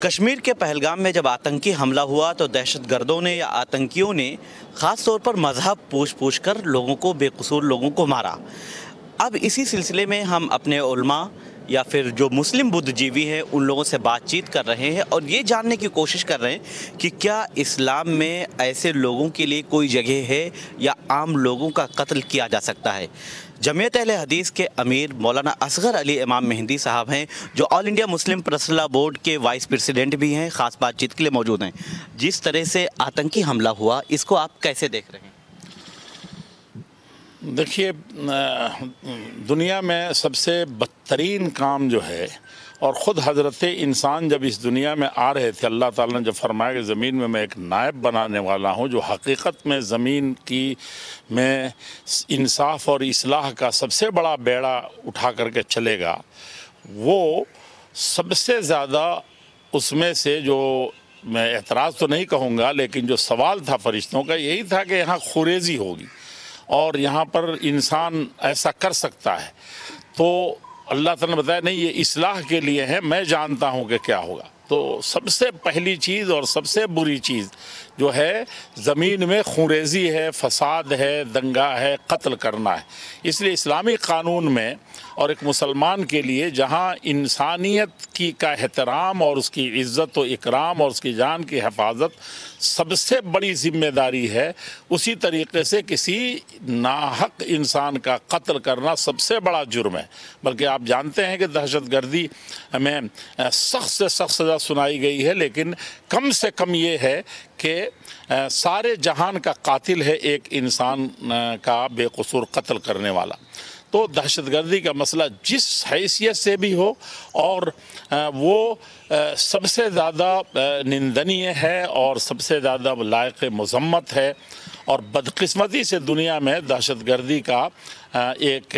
کشمیر کے پہلگام میں جب آتنکی حملہ ہوا تو دہشت گردوں نے یا آتنکیوں نے خاص طور پر مذہب پوچھ کر لوگوں کو، بے قصور لوگوں کو مارا۔ اب اسی سلسلے میں ہم اپنے علماء یا پھر جو مسلم بدھ جیوی ہیں ان لوگوں سے بات چیت کر رہے ہیں اور یہ جاننے کی کوشش کر رہے ہیں کہ کیا اسلام میں ایسے لوگوں کے لیے کوئی جگہ ہے یا عام لوگوں کا قتل کیا جا سکتا ہے۔ جمعیت اہل حدیث کے امیر مولانا اصغر علی امام مہندی صاحب ہیں جو آل انڈیا مسلم پرسنل بورڈ کے وائس پریزیڈنٹ بھی ہیں، خاص بات چیت کے لیے موجود ہیں۔ جس طرح سے آتنکی حملہ ہوا اس کو آپ کیسے دیکھ رہے ہیں؟ دیکھیے، دنیا میں سب سے بدترین کام جو ہے، اور خود حضرت انسان جب اس دنیا میں آ رہے تھے، اللہ تعالیٰ نے جب فرمایا کہ زمین میں ایک نائب بنانے والا ہوں جو حقیقت میں زمین کی میں انصاف اور اصلاح کا سب سے بڑا بیڑا اٹھا کر کے چلے گا، وہ سب سے زیادہ اس میں سے جو میں اعتراض تو نہیں کہوں گا لیکن جو سوال تھا فرشتوں کا یہی تھا کہ یہاں خوریزی ہوگی اور یہاں پر انسان ایسا کر سکتا ہے۔ تو اللہ تعالیٰ نے بتایا نہیں، یہ اصلاح کے لیے ہے، میں جانتا ہوں کہ کیا ہوگا۔ تو سب سے پہلی چیز اور سب سے بری چیز جو ہے زمین میں خونریزی ہے، فساد ہے، دنگا ہے، قتل کرنا ہے۔ اس لیے اسلامی قانون میں اور ایک مسلمان کے لیے جہاں انسانیت کا احترام اور اس کی عزت و اکرام اور اس کی جان کی حفاظت سب سے بڑی ذمہ داری ہے، اسی طریقے سے کسی ناحق انسان کا قتل کرنا سب سے بڑا جرم ہے۔ بلکہ آپ جانتے ہیں کہ دہشت گردی میں سخت سے سخت سزا سنائی گئی ہے، لیکن کم سے کم یہ ہے کہ سارے جہان کا قاتل ہے ایک انسان کا بے قصور قتل کرنے والا۔ تو دہشت گردی کا مسئلہ جس حیثیت سے بھی ہو اور وہ سب سے زیادہ نندنیہ ہے اور سب سے زیادہ لائق مذمت ہے، اور بدقسمتی سے دنیا میں دہشت گردی کا ایک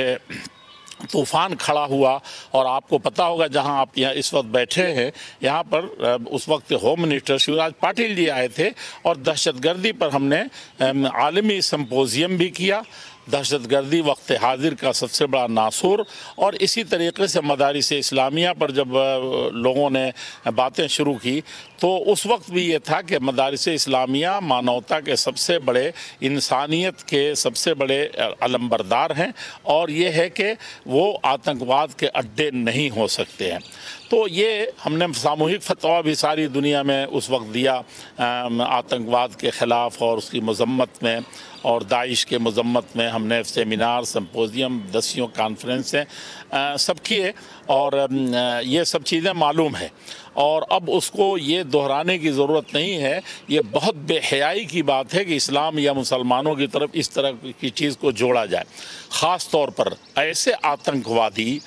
طوفان کھڑا ہوا۔ اور آپ کو پتہ ہوگا جہاں آپ یہاں اس وقت بیٹھے ہیں، یہاں پر اس وقت ہوم منسٹر شیوراج پاٹل جی آئے تھے اور دہشت گردی پر ہم نے عالمی سمپوزیم بھی کیا۔ دہشت گردی وقت حاضر کا سب سے بڑا ناسور، اور اسی طریقے سے مدارس اسلامیہ پر جب لوگوں نے باتیں شروع کی تو اس وقت بھی یہ تھا کہ مدارس اسلامیہ مانوتا کے سب سے بڑے، انسانیت کے سب سے بڑے علمبردار ہیں، اور یہ ہے کہ وہ آتنکواد کے اڈے نہیں ہو سکتے ہیں۔ تو یہ ہم نے ساموہک فتویٰ بھی ساری دنیا میں اس وقت دیا آتنکواد کے خلاف اور اس کی مذمت میں، اور داعش کے مذمت میں ہم نے سیمینار، سمپوزیم، 10 کانفرنسیں سب کیے، اور یہ سب چیزیں معلوم ہیں۔ اور اب اس کو یہ دہرانے کی ضرورت نہیں ہے۔ یہ بہت بے حیائی کی بات ہے کہ اسلام یا مسلمانوں کی طرف اس طرح کی چیز کو جوڑا جائے، خاص طور پر ایسے آتنکوادی،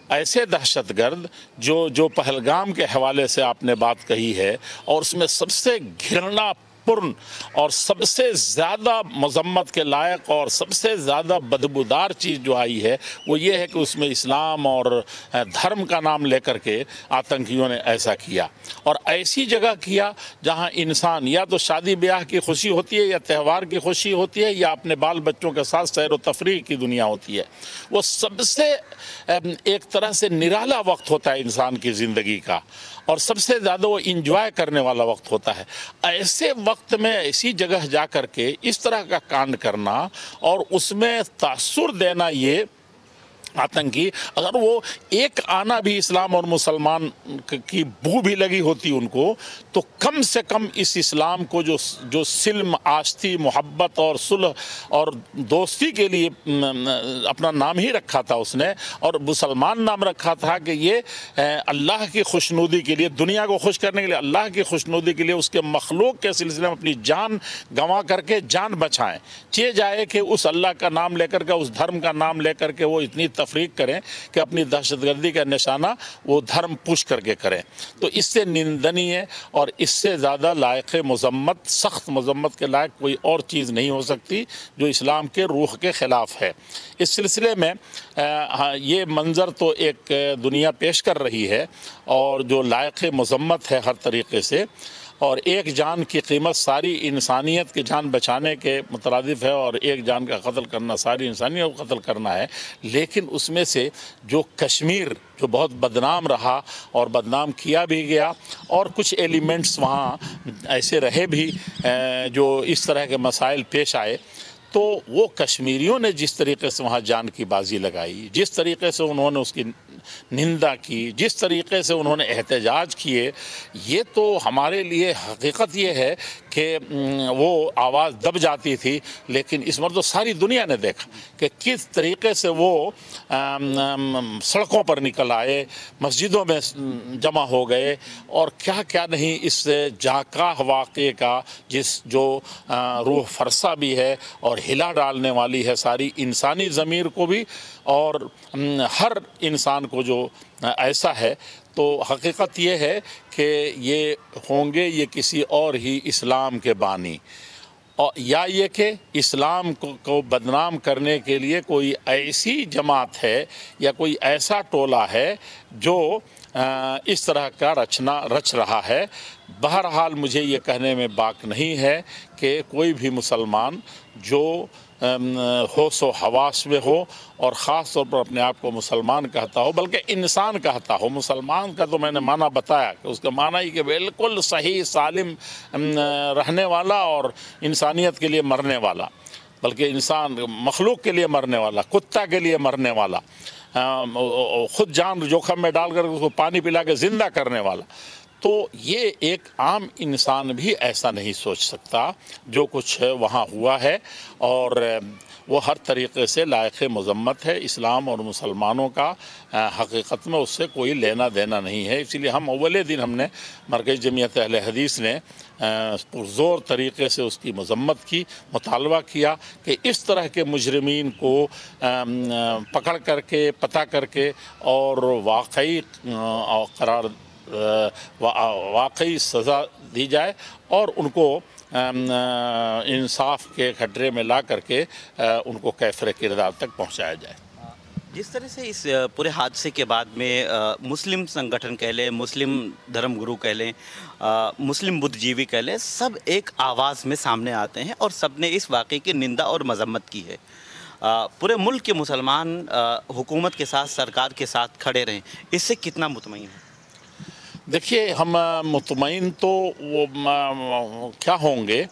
ایسے دہشت گرد جو پہلگام کے حوالے سے آپ نے بات کہی ہے، اور اس میں سب سے گھرنا پرن اور سب سے زیادہ مذمت کے لائق اور سب سے زیادہ بدبودار چیز جو آئی ہے وہ یہ ہے کہ اس میں اسلام اور دھرم کا نام لے کر کے آتنکیوں نے ایسا کیا، اور ایسی جگہ کیا جہاں انسان یا تو شادی بیاہ کی خوشی ہوتی ہے، یا تہوار کی خوشی ہوتی ہے، یا اپنے بال بچوں کے ساتھ سیر و تفریح کی دنیا ہوتی ہے۔ وہ سب سے ایک طرح سے نرالا وقت ہوتا ہے انسان کی زندگی کا، اور سب سے زیادہ وہ انجوائے کرنے والا وقت ہوتا ہے۔ ایسے وقت میں ایسی جگہ جا کر کے اس طرح کا کانڈ کرنا اور اس میں تاثر دینا، یہ آتنکی اگر وہ ایک آنا بھی اسلام اور مسلمان کی بو بھی لگی ہوتی ان کو، تو کم سے کم اس اسلام کو جو سلم، آشتی، محبت اور صلح اور دوستی کے لیے اپنا نام ہی رکھا تھا اس نے، اور مسلمان نام رکھا تھا کہ یہ اللہ کی خوشنودی کے لیے، دنیا کو خوش کرنے کے لیے، اللہ کی خوشنودی کے لیے اس کے مخلوق کے سلسلے میں اپنی جان گنوا کر کے جان بچائیں، چاہے جائے کہ اس اللہ کا نام لے کر کے، اس دھرم کا نام لے کر کے وہ اتنی تفریق کریں کہ اپنی دہشت گردی کا نشانہ وہ دھرم پوچھ کر کے کریں۔ تو اس سے نندنی ہے، اور اس سے زیادہ لائق مذمت، سخت مذمت کے لائق کوئی اور چیز نہیں ہو سکتی جو اسلام کے روح کے خلاف ہے۔ اس سلسلے میں یہ منظر تو ایک دنیا پیش کر رہی ہے اور جو لائق مذمت ہے ہر طریقے سے۔ اور ایک جان کی قیمت ساری انسانیت کی جان بچانے کے مترادف ہے، اور ایک جان کا قتل کرنا ساری انسانیت کو قتل کرنا ہے۔ لیکن اس میں سے جو کشمیر جو بہت بدنام رہا اور بدنام کیا بھی گیا، اور کچھ ایلیمنٹس وہاں ایسے رہے بھی جو اس طرح کے مسائل پیش آئے، تو وہ کشمیریوں نے جس طریقے سے وہاں جان کی بازی لگائی، جس طریقے سے انہوں نے اس کی نندا کی، جس طریقے سے انہوں نے احتجاج کیے، یہ تو ہمارے لیے حقیقت یہ ہے کہ وہ آواز دب جاتی تھی، لیکن اس مرتبہ ساری دنیا نے دیکھا کہ کس طریقے سے وہ سڑکوں پر نکل آئے، مسجدوں میں جمع ہو گئے، اور کیا کیا نہیں اس جاکاہ واقعے کا جو روح فرسا بھی ہے اور ہلا ڈالنے والی ہے ساری انسانی ضمیر کو بھی اور ہر انسان کو جو ایسا ہے۔ تو حقیقت یہ ہے کہ یہ ہوں گے یہ کسی اور ہی اسلام کے بانی، یا یہ کہ اسلام کو بدنام کرنے کے لیے کوئی ایسی جماعت ہے یا کوئی ایسا ٹولہ ہے جو اس طرح کا رچ رہا ہے۔ بہرحال مجھے یہ کہنے میں باک نہیں ہے کہ کوئی بھی مسلمان جو ہوش و حواس میں ہو اور خاص طور پر اپنے آپ کو مسلمان کہتا ہو، بلکہ انسان کہتا ہو۔ مسلمان کا تو میں نے معنی بتایا کہ اس کا معنی ہی کہ بالکل صحیح سالم رہنے والا اور انسانیت کے لیے مرنے والا، بلکہ انسان مخلوق کے لیے مرنے والا، کتا کے لیے مرنے والا، خود جان جوخم میں ڈال کر اس کو پانی پلا کے زندہ کرنے والا۔ تو یہ ایک عام انسان بھی ایسا نہیں سوچ سکتا جو کچھ وہاں ہوا ہے، اور وہ ہر طریقے سے لائق مذمت ہے۔ اسلام اور مسلمانوں کا حقیقت میں اس سے کوئی لینا دینا نہیں ہے۔ اسی لیے ہم اولے دن ہم نے مرکزی جمعیت اہل حدیث نے پرزور طریقے سے اس کی مذمت کی، مطالبہ کیا کہ اس طرح کے مجرمین کو پکڑ کر کے پتہ کر کے اور واقعی سزا دی جائے، اور ان کو انصاف کے کھٹرے میں لا کر کے ان کو کیفر کردار تک پہنچایا جائے۔ جس طرح سے اس پورے حادثے کے بعد میں مسلم سنگٹھن کہہ لیں، مسلم دھرم گرو کہہ لیں، مسلم بدھ جیوی کہہ لیں، سب ایک آواز میں سامنے آتے ہیں اور سب نے اس واقعے کی نندا اور مذمت کی ہے۔ پورے ملک کے مسلمان حکومت کے ساتھ، سرکار کے ساتھ کھڑے رہیں، اس سے کتنا مطمئن ہیں؟ دیکھیے، ہم مطمئن تو وہ کیا ہوں گے،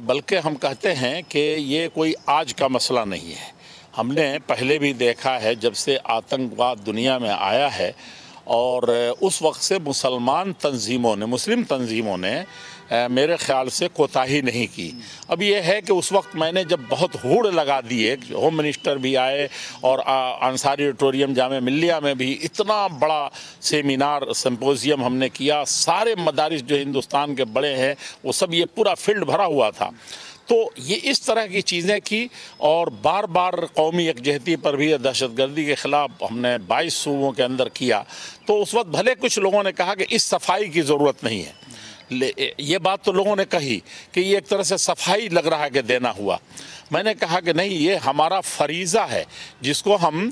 بلکہ ہم کہتے ہیں کہ یہ کوئی آج کا مسئلہ نہیں ہے۔ ہم نے پہلے بھی دیکھا ہے جب سے آتنکواد دنیا میں آیا ہے، اور اس وقت سے مسلمان تنظیموں نے، مسلم تنظیموں نے میرے خیال سے کوتاہی نہیں کی۔ اب یہ ہے کہ اس وقت میں نے جب بہت ہوڑ لگا دیے، ہوم منسٹر بھی آئے اور انصاری آڈیٹوریم جامعہ ملیہ میں بھی اتنا بڑا سیمینار سمپوزیم ہم نے کیا، سارے مدارس جو ہندوستان کے بڑے ہیں وہ سب، یہ پورا فیلڈ بھرا ہوا تھا۔ تو یہ اس طرح کی چیزیں کی، اور بار بار قومی یکجہتی پر بھی دہشت گردی کے خلاف ہم نے 22 صوبوں کے اندر کیا۔ تو اس وقت بھلے کچھ لوگوں نے کہا کہ اس صفائی کی ضرورت نہیں ہے، یہ بات تو لوگوں نے کہی کہ یہ ایک طرح سے صفائی لگ رہا ہے کہ دینا ہوا۔ میں نے کہا کہ نہیں، یہ ہمارا فریضہ ہے جس کو ہم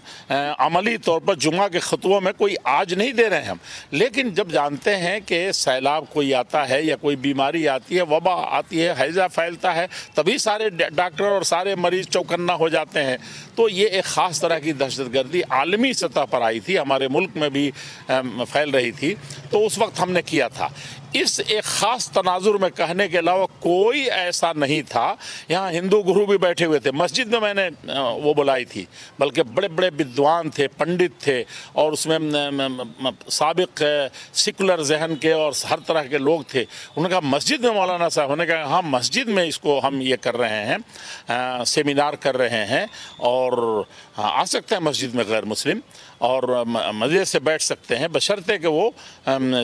عملی طور پر جمعہ کے خطبوں میں کوئی آج نہیں دے رہے ہیں ہم، لیکن جب جانتے ہیں کہ سیلاب کوئی آتا ہے یا کوئی بیماری آتی ہے، وبا آتی ہے، ہیضہ پھیلتا ہے، تبھی سارے ڈاکٹر اور سارے مریض چوکنا ہو جاتے ہیں۔ تو یہ ایک خاص طرح کی دہشت گردی عالمی سطح پر آئی تھی، ہمارے ملک میں بھی پھیل رہی تھی، تو اس وقت ہم نے کیا تھا۔ اس ایک خاص تناظر میں کہنے کے علاوہ کوئی ایسا نہیں تھا۔ یہاں ہندو گرو بھی بیٹھے ہوئے تھے، مسجد میں نے وہ بلائی تھی، بلکہ بڑے بڑے بدوان تھے، پنڈت تھے، اور اس میں سابق سیکولر ذہن کے اور ہر طرح کے لوگ تھے۔ انہوں نے کہا مسجد میں مولانا صاحب، انہوں نے کہا ہاں مسجد میں اس کو ہم یہ کر رہے ہیں، سیمینار کر رہے ہیں، اور آ سکتے ہیں مسجد میں غیر مسلم اور مزے سے بیٹھ سکتے ہیں، بشرطے کہ وہ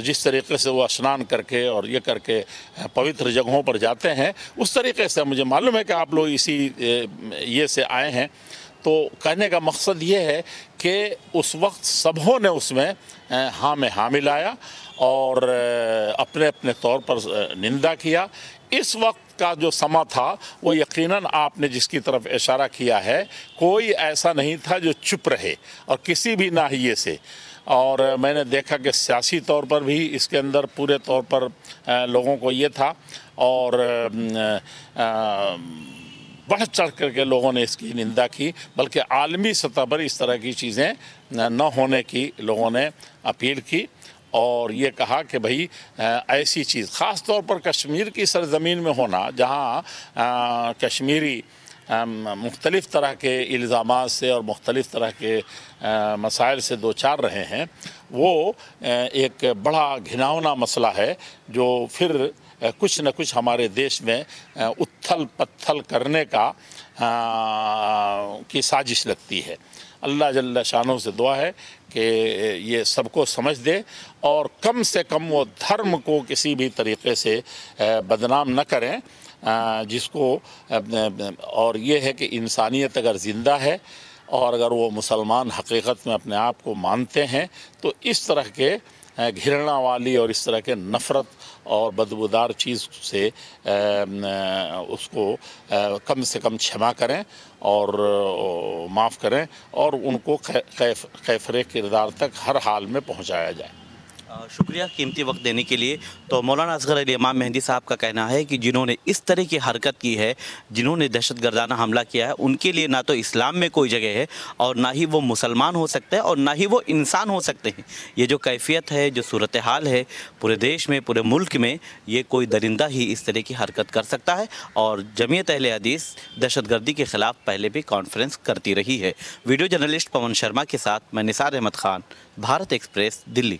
جس طریقے سے وہ اسنان کر کے اور یہ کر کے پوتر جگہوں پر جاتے ہیں اس طریقے سے۔ مجھے معلوم ہے کہ آپ لوگ اسی یہ سے آئے ہیں، تو کہنے کا مقصد یہ ہے کہ اس وقت سبھوں نے اس میں ہاں میں ہاں ملایا اور اپنے اپنے طور پر نندا کیا۔ اس وقت کا جو سما تھا وہ یقیناً آپ نے جس کی طرف اشارہ کیا ہے، کوئی ایسا نہیں تھا جو چپ رہے، اور کسی بھی ناحیے سے اور میں نے دیکھا کہ سیاسی طور پر بھی اس کے اندر پورے طور پر لوگوں کو یہ تھا، اور بڑھ چڑھ کر کے لوگوں نے اس کی نندا کی، بلکہ عالمی سطح پر اس طرح کی چیزیں نہ ہونے کی لوگوں نے اپیل کی، اور یہ کہا کہ بھئی ایسی چیز خاص طور پر کشمیر کی سرزمین میں ہونا، جہاں کشمیری مختلف طرح کے الزامات سے اور مختلف طرح کے مسائل سے دوچار رہے ہیں، وہ ایک بڑا گھناؤنا مسئلہ ہے جو پھر کچھ نہ کچھ ہمارے دیش میں اتھل پتھل کرنے کی سازش لگتی ہے۔ اللہ جل شانہ سے دعا ہے کہ یہ سب کو سمجھ دے، اور کم سے کم وہ دھرم کو کسی بھی طریقے سے بدنام نہ کریں، جس کو اور یہ ہے کہ انسانیت اگر زندہ ہے اور اگر وہ مسلمان حقیقت میں اپنے آپ کو مانتے ہیں، تو اس طرح کے گھرنا والی اور اس طرح کے نفرت اور بدبودار چیز سے اس کو کم سے کم چھما کریں اور معاف کریں، اور ان کو خیفر کردار تک ہر حال میں پہنچایا جائے۔ شکریہ قیمتی وقت دینے کے لیے۔ تو مولانا اصغر علی امام مہندی صاحب کا کہنا ہے کہ جنہوں نے اس طرح کی حرکت کی ہے، جنہوں نے دہشت گردانہ حملہ کیا ہے، ان کے لیے نہ تو اسلام میں کوئی جگہ ہے، اور نہ ہی وہ مسلمان ہو سکتے ہیں، اور نہ ہی وہ انسان ہو سکتے ہیں۔ یہ جو کیفیت ہے، جو صورتحال ہے پورے دیش میں، پورے ملک میں، یہ کوئی درندہ ہی اس طرح کی حرکت کر سکتا ہے، اور جمعیت اہل حدیث دہشت گردی کے خلاف پہلے بھی کانفرنس کرتی رہی ہے۔ ویڈیو جرنلسٹ پون شرما کے ساتھ میں نثار احمد خان، بھارت ایکسپریس، دلی۔